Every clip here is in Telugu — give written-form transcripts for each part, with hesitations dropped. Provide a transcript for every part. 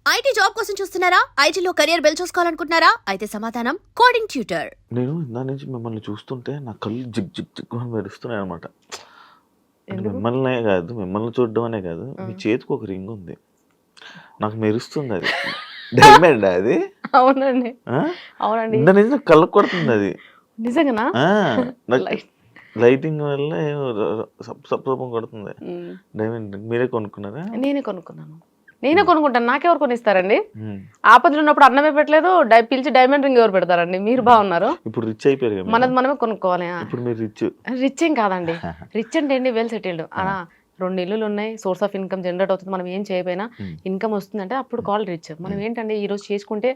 ఐటీ జాబ్ కోసం చూస్తున్నారా? ఐటీలో కెరియర్ బిల్డ్ చూసుకోవాలనుకుంటున్నారా? అయితే సమాధానం కోడింగ్ ట్యూటర్. నేను ఇందా నుంచి మిమ్మల్ని చూస్తుంటే నా కళ్ళు జిగ్ జిగ్ జిగ్ అని మెరుస్తున్నాయి అనమాట. అంటే ఎందుకు? మిమ్మల్ని చూడడం అనే కాదు, ఆ. మీ చేతికి ఒక రింగ్ ఉంది. నాకు మెరుస్తుంది అది. డైమండ్ అది. అవునండి. ఆ? అవునండి. ఇందా నుంచి నాకు కళ్ళకు కొడుతుంది అది. నిజంగానా? ఆ, నాకు లైట్. లైటింగ్ వల్ల సప్సపం కొడుతుంది. ఉమ్. డైమండ్ మీరే కొనుక్కున్నారా? నేనే కొనుక్కుంటాను. నాకెవరు కొనిస్తారండి? ఉమ్. ఆపదలు ఉన్నప్పుడు అన్నమే పెట్టలేదు, పిలిచి డైమండ్ రింగ్ ఎవరు పెడతారండి? మీరు బాగున్నారు. ఇప్పుడు రిచ్ అయిపోయారు కదా మనది మీరు. మనమే కొనుక్కోవాలి. ఇప్పుడు మీరు రిచ్. రిచ్ ఏం కాదండి. రిచ్ అంటే ఏంటి? Well settled. 2 ఇల్లులు ఉన్నాయి, సోర్స్ ఆఫ్ ఇన్కమ్ జనరేట్ అవుతుంది. మనం ఏం చేయకపోయినా ఇన్కమ్ వస్తుందంటే అప్పుడు కాల్ రిచ్. మనం ఏంటంటే ఈ రోజు చేసుకుంటే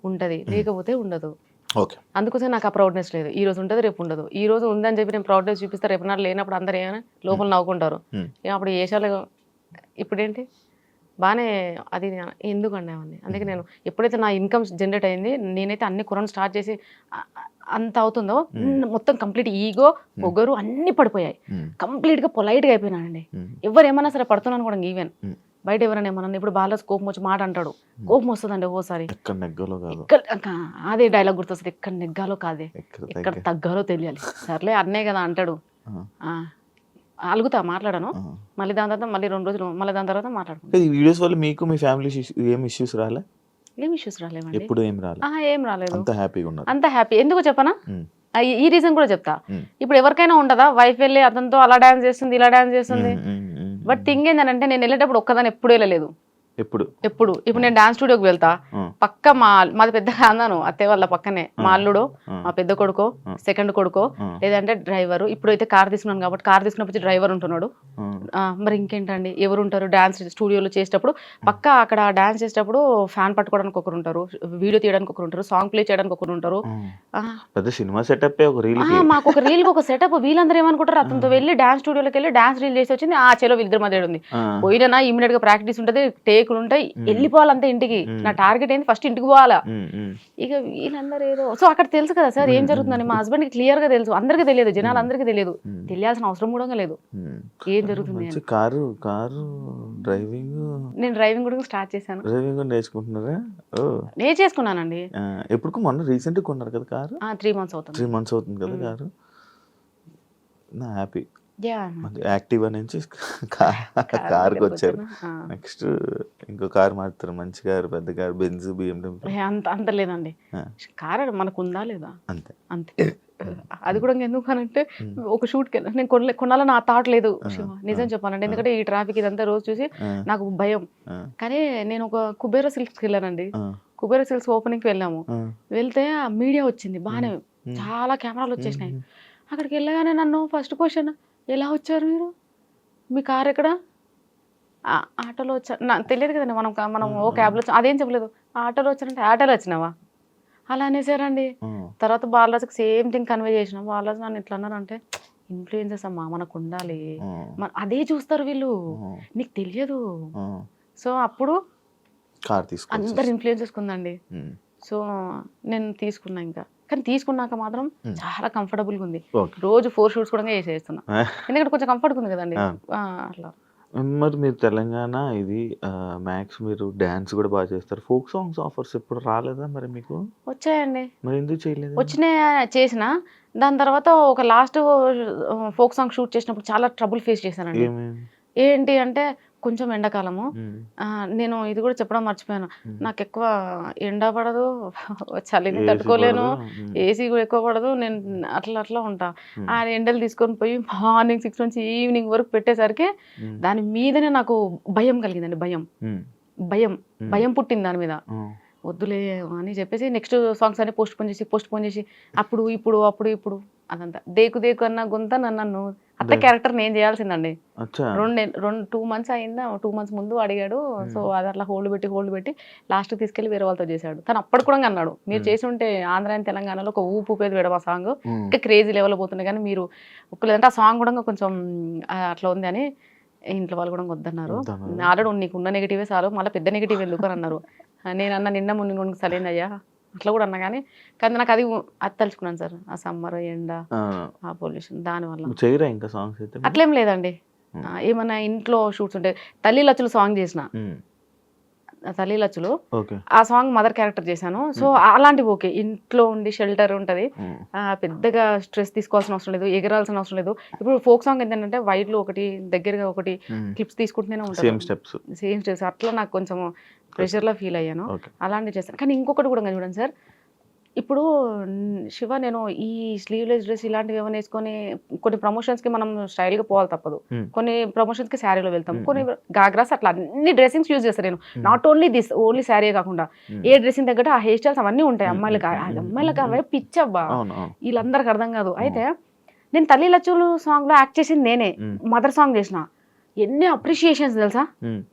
ఉంటది, లేకపోతే ఉండదు. ఓకే. అందుకోసం నాకు ఆ ప్రౌడ్నెస్ లేదు. ఈ రోజు ఉంటుంది, రేపు ఉండదు. ఈ రోజు ఉందని చెప్పి నేను ప్రౌడ్నెస్ చూపిస్తే రేపు నాడు లేనప్పుడు అందరు ఏమైనా లోపల నవ్వుకుంటారు. అప్పుడు ఏషాలు ఇప్పుడేంటి బాగానే అది ఎందుకండి అవన్నీ. అందుకే నేను ఎప్పుడైతే నా ఇన్కమ్ జనరేట్ అయింది, నేనైతే అన్ని కొనడం స్టార్ట్ చేసి అంత అవుతుందో మొత్తం కంప్లీట్ ఈగో పొగరు అన్ని పడిపోయాయి. కంప్లీట్గా పొలైట్గా అయిపోయినానండి. ఎవరు ఏమన్నా సరే పడుతున్నాను కూడా. ఈవెన్ బయట ఎవరైనా ఏమన్నా ఇప్పుడు బాగా కోపం వచ్చి మాట అంటాడు, కోపం వస్తుందండి ఓసారి. ఎక్కడ నెగ్గలో కాదు. అదే డైలాగ్ గుర్తొస్తుంది, ఎక్కడ నెగ్గాలో కాదే, ఎక్కడ తగ్గాలో తెలియాలి. సర్లే అన్నే కదా అంటాడు. అలుగుతా, మాట్లాడాను. మళ్ళీ దాని తర్వాత మళ్ళీ 2 రోజులు మళ్ళీ దాని తర్వాత మాట్లాడుకుంటాను. ఈ వీడియోస్ వల్ల మీకు మీ ఫ్యామిలీ ఏం ఇష్యూస్ రాలే? ఏం ఇష్యూస్ రాలేవండి. ఎప్పుడు ఏం రాలే? ఏం రాలేదు. అంత హ్యాపీగా ఉన్నారు. అంత హ్యాపీ. ఎందుకు చెప్పనా? ఈ రీజన్ కూడా చెప్తా. ఇప్పుడు ఎవరికైనా ఉండదా, వైఫ్ వెళ్ళి అతనితో అలా డాన్స్ చేస్తుంది, ఇలా డాన్స్ చేస్తుంది. బట్ థింగ్ ఏంటంటే నేను వెళ్ళేటప్పుడు ఒక్కదాన్ని ఎప్పుడు వెళ్ళలేదు. ఎప్పుడు ఇప్పుడు నేను డాన్స్ స్టూడియోకి వెళ్తా, పక్క మాది పెద్ద కాందాను అత్తే వాళ్ళ పక్కనే మా అల్లుడు, మా పెద్ద కొడుకో, సెకండ్ కొడుకో, లేదంటే డ్రైవరు. ఇప్పుడైతే కార్ తీసుకున్నాను కాబట్టి కార్ తీసుకున్నప్పుడు డ్రైవర్ ఉంటున్నాడు. మరి ఇంకేంటండి ఎవరు ఉంటారు? డాన్స్ స్టూడియోలో చేసేటప్పుడు పక్క అక్కడ డాన్స్ చేసేటప్పుడు ఫ్యాన్ పట్టుకోవడానికి ఒకరు ఉంటారు, వీడియో తీయడానికి ఒకరు ఉంటారు, సాంగ్ ప్లే చేయడానికి ఒకరు ఉంటారు. పెద్ద సినిమా సెటప్ ఒక రీల్. మాకు ఒక రీల్ ఒక సెటప్. వీళ్ళందరూ ఏమనుకుంటారు, అతనితో వెళ్ళి డాన్స్ స్టూడియోకి వెళ్ళి డాన్స్ రీల్ చేసి వచ్చింది, చలో వీళ్ళిద్దరి మధ్య ఉంది. పోయినా ఇమీడియట్ గా ప్రాక్టీస్ ఉంటుంది, టేకులు ఉంటాయి, వెళ్ళిపోవాలంటే ఇంటికి. నా టార్గెట్ ఏంటి, ఫస్ట్ ఇంటికి పోవాలా. ఇక వీళ్ళందరూ ఏదో సో అక్కడ తెలుసు కదా సార్ ఏం జరుగుతుందని. మా హస్బెండ్ కి క్లియర్ గా తెలుసు, అందరికీ తెలియదు, జనాలు అందరికీ తెలియదు, తెలియాల్సిన అవసరం కూడా లేదు ఏం జరుగుతుంది అని. Car driving. నేను డ్రైవింగ్ కూడా స్టార్ట్ చేశాను. డ్రైవింగ్ నేర్చుకుంటున్నారా? నేర్చేసుకున్నానండి. ఎప్పుడు మొన్న రీసెంట్ గా కొన్నారు కదా కారు? 3 months అవుతుంది. 3 months అవుతుంది కదా కారు. నా హ్యాపీ. యాక్టివా నుంచి కార్కి వచ్చారు. నెక్స్ట్ ఇంకో కారు మారుతారు, మంచి కారు, పెద్ద కారు, బెంజ్, BMW. అంత లేదండి. కారు మనకు ఉందా లేదా అంతే అంతే. అది కూడా ఎందుకు అనంటే ఒక షూట్కి నేను కొనాలని ఆ థాట్ లేదు శివ, నిజం చెప్పానండి. ఎందుకంటే ఈ ట్రాఫిక్ ఇదంతా రోజు చూసి నాకు భయం. కానీ నేను ఒక కుబేర సిల్క్స్కి వెళ్ళానండి. కుబేర సిల్క్స్ ఓపెనింగ్కి వెళ్ళాము. వెళ్తే ఆ మీడియా వచ్చింది బాగానే, చాలా కెమెరాలు వచ్చేసినాయి. అక్కడికి వెళ్ళగానే నన్ను ఫస్ట్ క్వశ్చన్, ఎలా వచ్చారు మీరు, మీ కార్ ఎక్కడ? ఆటోలో వచ్చా. నాకు తెలియదు కదండి, మనం ఓ క్యాబ్లో అదేం చెప్పలేదు. ఆటోలో వచ్చానంటే ఆటోలో వచ్చినావా అలా అనేసారండి. తర్వాత బాలరాజుకి సేమ్ థింగ్ కన్వే చేసిన. బాలరాజు నన్ను ఎట్లా అన్నారంటే, ఇన్ఫ్లుయెన్సెస్ అమ్మా, మనకు ఉండాలి, అదే చూస్తారు వీళ్ళు, నీకు తెలియదు. సో అప్పుడు అందరు ఇన్ఫ్లుయెన్సెస్ ఉందండి. సో నేను తీసుకున్నా ఇంకా. కానీ తీసుకున్నాక మాత్రం చాలా కంఫర్టబుల్గా ఉంది. రోజు 4 షూట్స్ కూడా వేసేస్తున్నా, ఎందుకంటే కొంచెం కంఫర్ట్గా ఉంది కదండి అట్లా. మరి మీరు తెలంగాణ ఇది మ్యాక్స్ మీరు డ్యాన్స్ కూడా బాగా చేస్తారు. ఫోక్ సాంగ్స్ ఆఫర్స్ ఎప్పుడు రాలేదా మరి మీకు? వచ్చాయండి. మరి ఎందుకు చేయలేదు? వచ్చినాయి, చేసిన. దాని తర్వాత ఒక లాస్ట్ ఫోక్ సాంగ్ షూట్ చేసినప్పుడు చాలా ట్రబుల్ ఫేస్ చేశానండి. ఏంటి అంటే కొంచెం ఎండాకాలము, నేను ఇది కూడా చెప్పడం మర్చిపోయాను, నాకు ఎక్కువ ఎండ పడదు, చలిని తట్టుకోలేను, ఏసీ కూడా ఎక్కువ పడదు, నేను అట్లా ఉంటా. ఆ ఎండలు తీసుకొని పోయి మార్నింగ్ 6 నుంచి ఈవినింగ్ వరకు పెట్టేసరికి దాని మీదనే నాకు భయం కలిగిందండి. భయం పుట్టింది దాని మీద. వద్దులే అని చెప్పేసి నెక్స్ట్ సాంగ్స్ అన్ని పోస్ట్ పోన్ చేసి అప్పుడు ఇప్పుడు అదంతా దేకు అన్న గుంత నన్ను అత్త క్యారెక్టర్ నేను చేయాల్సిందండి. 2 months అయిందా, 2 months ముందు అడిగాడు. సో అది అట్లా హోల్డ్ పెట్టి లాస్ట్ తీసుకెళ్లి వేరే వాళ్ళతో చేశాడు. తను అప్పటి కూడా అన్నాడు, మీరు చేసి ఉంటే ఆంధ్ర అండ్ తెలంగాణలో ఒక ఊపేది వేయడం ఆ సాంగ్ ఇంకా క్రేజీ లెవెల్ పోతుంది, కానీ మీరు ఒక్కలేదంటే ఆ సాంగ్ కూడా కొంచెం అట్లా ఉంది అని ఇంట్లో వాళ్ళు కూడా వద్దన్నారు. ఆల్రెడీ నీకు ఉన్న నెగిటివే చాలు, మళ్ళీ పెద్ద నెగిటివ్ ఎందుకు అని అన్నారు. నేను అన్న నిన్న మున్ని సరైందయ్యా అట్లా కూడా అన్నా, కానీ నాకు అది తలుచుకున్నాను సార్, ఆ సమ్మర్ ఎండ, ఆ పొల్యూషన్, దానివల్ల ఇంకా సాంగ్స్ అయితే అట్లేం లేదండి. ఏమన్నా ఇంట్లో షూట్స్ ఉంటే తల్లి లచ్చులు సాంగ్ చేసిన, తల్లిలచ్చులు ఓకే. ఆ సాంగ్ మదర్ క్యారెక్టర్ చేశాను. సో అలాంటివి ఓకే, ఇంట్లో ఉండి షెల్టర్ ఉంటుంది, పెద్దగా స్ట్రెస్ తీసుకోవాల్సిన అవసరం లేదు, ఎగరాల్సిన అవసరం లేదు. ఇప్పుడు ఫోక్ సాంగ్ ఏంటంటే వైడ్లో ఒకటి దగ్గరగా ఒకటి క్లిప్స్ తీసుకుంటూనే ఉంటాను, సేమ్ స్టెప్స్ అట్లా నాకు కొంచెం ప్రెషర్లో ఫీల్ అయ్యాను. ఓకే. అలాంటివి చేస్తాను. కానీ ఇంకొకటి కూడా చూడండి సార్, ఇప్పుడు శివ నేను ఈ స్లీవ్లెస్ డ్రెస్ ఇలాంటివి ఏమైనా వేసుకొని కొన్ని ప్రమోషన్స్కి మనం స్టైల్గా పోవాలి తప్పదు, కొన్ని ప్రమోషన్స్కి శారీలో వెళ్తాం, కొన్ని గాగ్రాస్ అట్లా అన్ని డ్రెస్సింగ్స్ యూజ్ చేస్తాను నేను. Not only this, only sari కాకుండా ఏ డ్రెస్సింగ్ తగ్గట్టు ఆ హెయిర్ స్టైల్స్ అవన్నీ ఉంటాయి. అమ్మాయిలకు అవే పిచ్చబ్బా, వీళ్ళందరికి అర్థం కాదు. అయితే నేను తల్లి లచ్చులు సాంగ్లో యాక్ట్ చేసింది నేనే, మదర్ సాంగ్ చేసిన. ఎన్ని అప్రిషియేషన్స్ తెలుసా,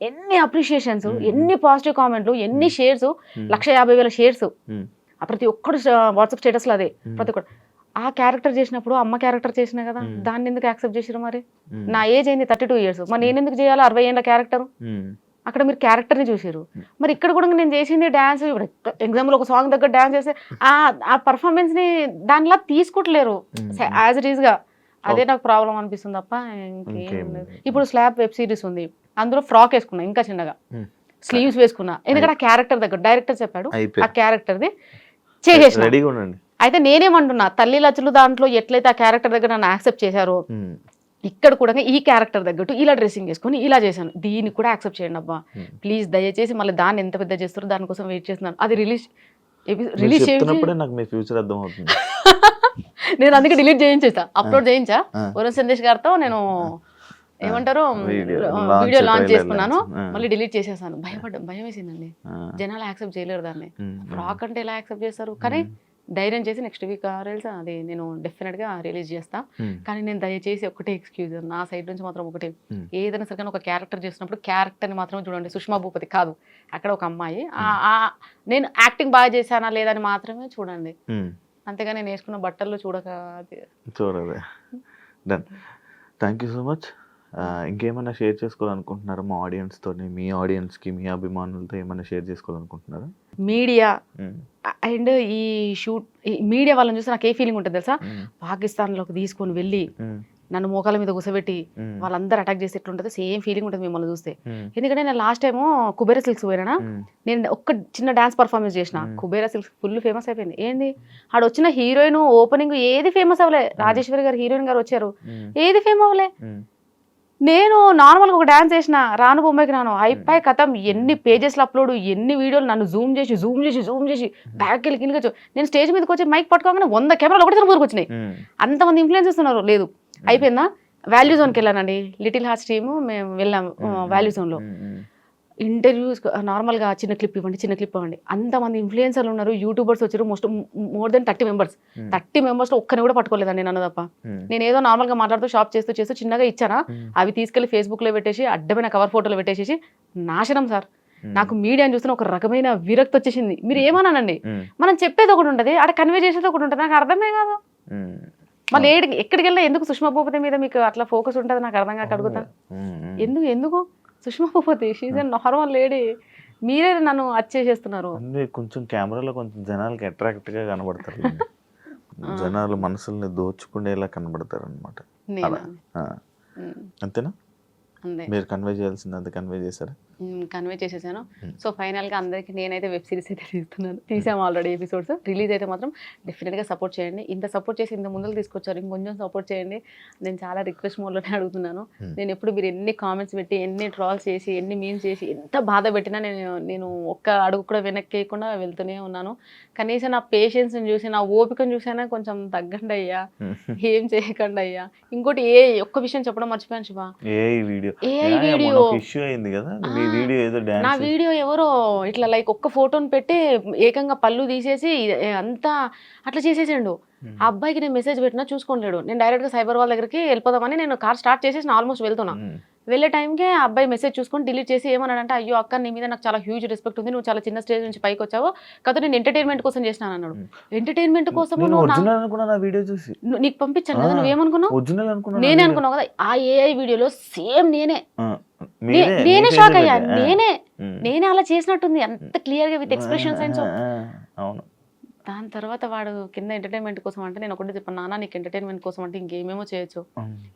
ఎన్ని అప్రిషియేషన్స్, ఎన్ని పాజిటివ్ కామెంట్లు, ఎన్ని షేర్స్, 150,000 షేర్స్. ప్రతి ఒక్కడు వాట్సాప్ స్టేటస్లో అదే, ప్రతి ఒక్కడు. ఆ క్యారెక్టర్ చేసినప్పుడు అమ్మ క్యారెక్టర్ చేసినా కదా, దాన్ని ఎందుకు యాక్సెప్ట్ చేసారు? మరి నా ఏజ్ అయింది 32 years, మరి నేను ఎందుకు చేయాలి 60 ఏళ్ళ క్యారెక్టర్? అక్కడ మీరు క్యారెక్టర్ని చూసారు. మరి ఇక్కడ కూడా నేను చేసింది డ్యాన్స్. ఇప్పుడు ఎగ్జాంపుల్ ఒక సాంగ్ దగ్గర డ్యాన్స్ చేస్తే ఆ పర్ఫార్మెన్స్ని దానిలా తీసుకోవట్లేరు యాజ్ ఇట్ ఈస్గా. అదే నాకు ప్రాబ్లం అనిపిస్తుంది తప్ప ఇంకేం లేదు. ఇప్పుడు స్లాబ్ వెబ్ సిరీస్ ఉంది, అందులో ఫ్రాక్ వేసుకున్నా, ఇంకా చిన్నగా స్లీవ్స్ వేసుకున్నా, ఎందుకంటే ఆ క్యారెక్టర్ దగ్గర డైరెక్టర్ చెప్పాడు ఆ క్యారెక్టర్ది చేసేసిన. అయితే నేనేమంటున్నా, తల్లి లచ్చులు దాంట్లో ఎట్లయితే ఆ క్యారెక్టర్ దగ్గర నన్ను యాక్సెప్ట్ చేశారో, ఇక్కడ కూడా ఈ క్యారెక్టర్ తగ్గట్టు ఇలా డ్రెస్సింగ్ చేసుకొని ఇలా చేశాను, దీన్ని కూడా యాక్సెప్ట్ చేయండి అబ్బా ప్లీజ్. దయచేసి మళ్ళీ దాన్ని ఎంత పెద్ద చేస్తారో దానికోసం వెయిట్ చేస్తున్నాను. అది రిలీజ్ చేసినప్పుడే నాకు మీ ఫ్యూచర్ అర్థమవుతుంది. నేను అందుకే డిలీట్ చేయించేసా, అప్లోడ్ చేయించా. వరుణ్ సందేశ్ గారితో నేను ఏమంటారు వీడియో లాంచ్ చేసుకున్నాను, మళ్ళీ డిలీట్ చేసేసాను. భయం వేసిందండి, జనాలు యాక్సెప్ట్ చేయలేరు దాన్ని. ఫ్రాక్ అంటే ఎలా యాక్సెప్ట్ చేస్తారు? కానీ ధైర్యం చేసి నెక్స్ట్ వీక్ అది నేను డెఫినెట్గా రిలీజ్ చేస్తా. కానీ నేను దయచేసి ఒకటే ఎక్స్క్యూజ్ నా సైడ్ నుంచి మాత్రం ఒకటే, ఏదైనా సరే ఒక క్యారెక్టర్ చేసినప్పుడు క్యారెక్టర్ని మాత్రం చూడండి. సుష్మా భూపతి కాదు, అక్కడ ఒక అమ్మాయి, నేను యాక్టింగ్ బాగా చేశానా లేదని మాత్రమే చూడండి, అంతేగా నేను వేసుకున్న బట్టల్లో చూడదే. Done, thank you so much. ఇంకేమైనా షేర్ చేసుకోవాలనుకుంటున్నారా మా ఆడియన్స్ తోని, మీ ఆడియన్స్కి, మీ అభిమానులతో ఏమైనా షేర్ చేసుకోవాలనుకుంటున్నారా? మీడియా అండ్ ఈ షూట్ మీడియా వాళ్ళని చూస్తే నాకు ఏ ఫీలింగ్ ఉంటుంది తెలుసా, పాకిస్తాన్లోకి తీసుకొని వెళ్ళి నన్ను మోకాల మీద కూసబెట్టి వాళ్ళందరూ అటాక్ చేసి ఎట్లుంటుంది సేమ్ ఫీలింగ్ ఉంటుంది మిమ్మల్ని చూస్తే. ఎందుకంటే నేను లాస్ట్ టైము కుబేరా సిల్క్స్ పోయినా, నేను ఒక్క చిన్న డాన్స్ పర్ఫార్మెన్స్ చేసిన, కుబేరా సిల్క్స్ ఫుల్ ఫేమస్ అయిపోయింది. ఏంది ఆడ వచ్చిన హీరోయిన్ ఓపెనింగ్ ఏది ఫేమస్ అవ్వలే, రాజేశ్వరి గారు హీరోయిన్ గారు వచ్చారు, ఏది ఫేమ్ అవ్వలే. నేను నార్మల్గా ఒక డ్యాన్స్ చేసిన, రాను బొమ్మకి రాను అయిపోయి కథం, ఎన్ని పేజెస్లో అప్లోడ్, ఎన్ని వీడియోలు, నన్ను జూమ్ చేసి బ్యాక్ వెళ్ళి కిందకి. నేను స్టేజ్ మీదకి వచ్చి మైక్ పట్టుకోగానే 100 కెమెరాలు ఒకటి ఊరికి వచ్చినాయి. అంతమంది ఇన్ఫ్లుయెన్స్ ఇస్తున్నారు. లేదు అయిపోయిందా, వాల్యూ జోన్కి వెళ్ళానండి, లిటిల్ హార్ట్స్ టీము మేము వెళ్ళాము వాల్యూ జోన్లో. ఇంటర్వ్యూస్ నార్మల్గా చిన్న క్లిప్ ఇవ్వండి, అంతమంది ఇన్ఫ్లుయెన్సర్లు ఉన్నారు, యూట్యూబర్స్ వచ్చారు, మోర్ దెన్ 30 members. 30 members ఒక్కరిని కూడా పట్టుకోలేదండి నన్ను తప్ప. నేను ఏదో నార్మల్గా మాట్లాడుతూ షాప్ చేస్తూ చిన్నగా ఇచ్చానా, అవి తీసుకెళ్లి ఫేస్బుక్లో పెట్టేసి అడ్డమైన కవర్ ఫోటోలు పెట్టేసి నాశనం సార్. నాకు మీడియాని చూస్తున్న ఒక రకమైన విరక్తి వచ్చేసింది. మీరు ఏమన్నానండి, మనం చెప్పేది ఒకటి ఉంటుంది, అక్కడ కన్వే చేసేది ఒకటి ఉంటుంది, నాకు అర్థమే కాదు. మళ్ళీ ఎక్కడికి వెళ్ళినా ఎందుకు సుష్మా భూపతి మీద మీకు అట్లా ఫోకస్ ఉంటుంది నాకు అర్థం కాక అడుగుతా. ఎందుకు Sushma Bhupathi she's a normal lady, మీరే నన్ను చేసేస్తున్నారు. కొంచెం కెమెరాలో కొంచెం జనాలకి అట్రాక్ట్ గా కనబడతారు, జనాలు మనసుల్ని దోచుకునేలా కనబడతారు అనమాట. అంతేనా? మీరు కన్వే చేయాల్సింది అంత కన్వే చేశారా? కన్వే చేసేసాను. సో ఫైనల్గా అందరికీ నేనైతే వెబ్ సిరీస్ అయితే తీసాము ఆల్రెడీ ఎపిసోడ్స్. రిలీజ్ అయితే మాత్రం డెఫినెట్గా సపోర్ట్ చేయండి. ఇంత సపోర్ట్ చేసి ఇంత ముందుకు తీసుకొచ్చారు, ఇంకొంచెం సపోర్ట్ చేయండి. నేను చాలా రిక్వెస్ట్ మోడ్లోనే అడుగుతున్నాను. నేను ఎప్పుడు మీరు ఎన్ని కామెంట్స్ పెట్టి, ఎన్ని ట్రాల్స్ చేసి, ఎన్ని మీమ్స్ చేసి, ఎంత బాధ పెట్టినా నేను ఒక్క అడుగు కూడా వెనక్కేయకుండా వెళ్తూనే ఉన్నాను. కనీసం నా పేషెన్స్ని చూసి, నా ఓపికను చూసైనా కొంచెం తగ్గండి అయ్యా, ఏం చేయకండి అయ్యా. ఇంకోటి ఒక్క విషయం చెప్పడం మర్చిపోయాను శివ, నా వీడియో ఎవరో ఇట్లా లైక్ ఒక్క ఫోటోని పెట్టి ఏకంగా పళ్ళు తీసేసి అంతా అట్లా చేసేసాడు. ఆ అబ్బాయికి నేను మెసేజ్ పెట్టినా చూసుకోలేడు. నేను డైరెక్ట్గా సైబర్ వాళ్ళ దగ్గరికి వెళ్ళిపోదామని నేను కార్ స్టార్ట్ చేసేసి ఆల్మోస్ట్ వెళ్తున్నా. వెళ్ళే టైంకే ఆ అబ్బాయి మెసేజ్ చూసుకొని డిలీట్ చేసి ఏమన్నాడంటే, అయ్యో అక్క నీ మీద నాకు చాలా హ్యూజ్ రెస్పెక్ట్ ఉంది, నువ్వు చాలా చిన్న స్టేజ్ నుంచి పైకి వచ్చావు కదా, నేను ఎంటర్టైన్మెంట్ కోసం చేసినాను అన్నాడు. ఎంటర్టైన్మెంట్ కోసం నీకు పంపించాను కదా, నువ్వేమనుకున్నావు? నేనే అనుకున్నావు కదా. ఆ ఏఐ వీడియోలో సేమ్ నేనే షాక్ అయ్యా. నేనే అలా చేసినట్టుంది, అంత క్లియర్ గా విత్ ఎక్స్ప్రెషన్ సైన్స్. దాని తర్వాత వాడు కింద ఎంటర్టైన్మెంట్ కోసం అంటే నేను ఒకటి చెప్పాను, నాన్న నీకు ఎంటర్టైన్మెంట్ కోసం అంటే ఇంకేమేమో చేయొచ్చు,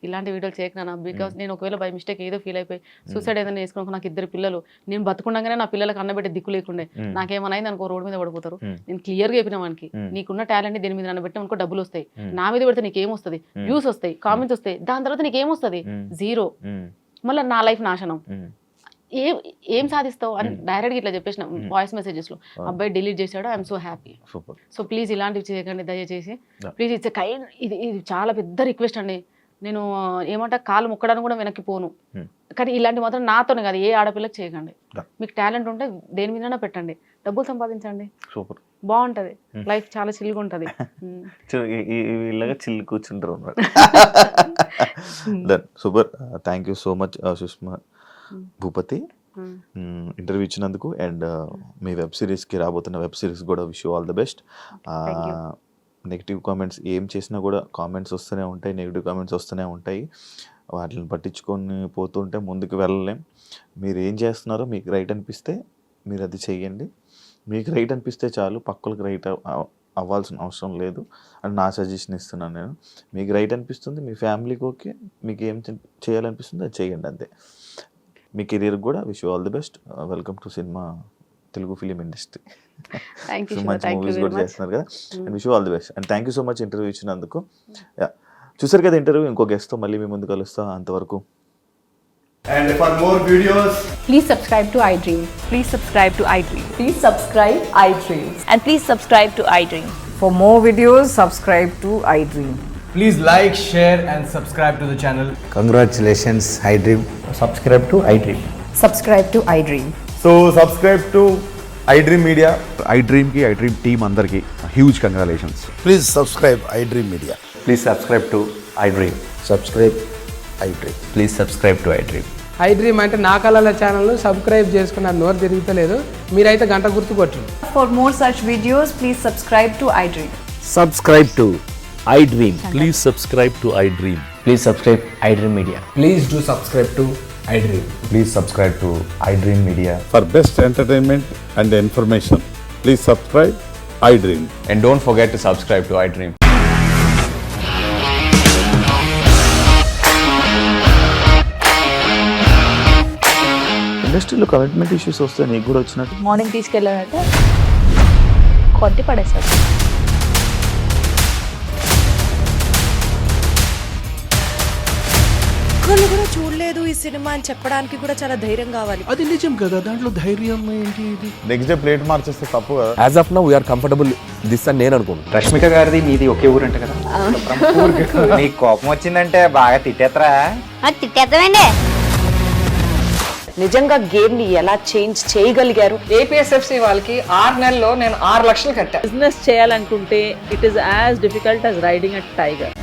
ఇలాంటి వీడియోలు చేయకు నాన్న, బికాస్ నేను ఒకవేళ బై మిస్టేక్ ఏదో ఫీల్ అయిపోయి సూసైడ్ ఏదైనా చేసుకున్నాక నాకు 2 పిల్లలు, నేను బతుకుండగానే నా పిల్లలకు అన్నబెట్టే దిక్కు లేకుండే, నాకేమైనా అయింది అనుకో రోడ్డు మీద పడిపోతారు. నేను క్లియర్గా చెప్పిన వానికి, నీకున్న టాలెంట్ దీని మీద నన్ను అనుకో డబ్బులు వస్తాయి, నా మీద పెడితే నీకేమొస్తుంది, వ్యూస్ వస్తాయి, కామెంట్స్ వస్తాయి, దాని తర్వాత నీకేమొస్తుంది, 0. మళ్ళీ నా లైఫ్ నాశనం. ఏం సాధిస్తావు అని డైరెక్ట్గా ఇట్లా చెప్పేసిన వాయిస్ మెసేజెస్ లో. అబ్బాయి డిలీట్ చేశాడు, I'm so happy. So please ఇలాంటివి చేయకండి దయచేసి, ప్లీజ్. ఇట్స్ కైండ్, ఇది చాలా పెద్ద రిక్వెస్ట్ అండి. నేను ఏమంటా కాలు మొక్కడానికి కూడా వెనక్కి పోను, కానీ ఇలాంటి మాత్రం నాతోనే కాదు ఏ ఆడపిల్లకి చేయకండి. మీకు టాలెంట్ ఉంటే దేని మీదైనా పెట్టండి, డబ్బులు సంపాదించండి, బాగుంటది లైఫ్, చాలా చిల్గా ఉంటది. చిల్లు కూర్చుంటారు. Super, thank you so much Sushma Bhupathi interview ఇచ్చినందుకు. అండ్ మీ వెబ్ సిరీస్కి రాబోతున్న వెబ్ సిరీస్ కూడా wish you all the best. Negative comments ఏం చేసినా కూడా కామెంట్స్ వస్తూనే ఉంటాయి, నెగిటివ్ కామెంట్స్ వస్తూనే ఉంటాయి. వాటిని పట్టించుకొని పోతుంటే ముందుకు వెళ్ళలేం. మీరు ఏం చేస్తున్నారో మీకు రైట్ అనిపిస్తే మీరు అది చెయ్యండి. మీకు రైట్ అనిపిస్తే చాలు, పక్కలకు రైట్ అవ్వాల్సిన అవసరం లేదు అని నా సజెషన్ ఇస్తున్నాను నేను. మీకు రైట్ అనిపిస్తుంది, మీ ఫ్యామిలీకి ఓకే, మీకు ఏం చేయాలనిపిస్తుంది అది చేయండి అంతే. మీ కెరీర్ కూడా wish you all the best. Welcome to cinema Telugu film industry. మంచి మూవీస్ కూడా చేస్తున్నారు కదా, and wish you all the best. And thank you so much interview ఇచ్చినందుకు. చూసారు కదా ఇంటర్వ్యూ, ఇంకో గెస్ట్తో మళ్ళీ మీ ముందు కలుస్తా. అంతవరకు. And for more videos, please subscribe to iDream. Please subscribe to iDream. Please subscribe iDream. And please subscribe to iDream. For more videos, subscribe to iDream. please like, share and subscribe to the channel. Congratulations, iDream. Subscribe to iDream. Subscribe to iDream. So subscribe to iDream Media. iDream ki iDream team andarki huge congratulations. Please subscribe iDream Media. Please subscribe to iDream. Subscribe iDream. Please subscribe to iDream. iDream అంటే నా కళల ఛానల్ను సబ్స్క్రైబ్ చేసుకున్నారు, నోరు తిరుగుతలేదు, మీరైతే గంట గుర్తు కొట్టండి. For more such videos, please subscribe to iDream. Subscribe to iDream. Please subscribe to iDream. Please subscribe iDream Media. Please do subscribe to iDream. Please subscribe to iDream Media. For best entertainment and information, please subscribe iDream. And don't forget to subscribe to iDream. ఇండస్ట్రీలో కమిట్మెంట్ ఇష్యూస్ వస్తే నీకు కూడా వచ్చినట్టు. మార్నింగ్ తీసుకెళ్ళాడంటే కొట్టి పడేశాడు. ఒక్కళ్ళు కూడా చూడలేదు ఈ సినిమా అని చెప్పడానికి కూడా చాలా ధైర్యం కావాలి. అది నిజం కదా, దాంట్లో ధైర్యం ఏంటి? ఇది నెక్స్ట్ డే ప్లేట్ మార్చేస్తే తప్పు కదా. As of now we are comfortable this అని నేను అనుకుంటున్నాను. రష్మిక గారిది మీది ఒకే ఊరు అంట కదా. నీకు కోపం వచ్చిందంటే బాగా తిట్టేత్తరా? తిట్టేద్దామండి. నిజంగా గేమ్ ని ఎలా చేంజ్ చేయగలిగారు? APSFC వాళ్ళకి 6 నెలల్లో నేను 6 లక్షలు కట్టా. బిజినెస్ చేయాలనుకుంటే it is as difficult as riding a tiger.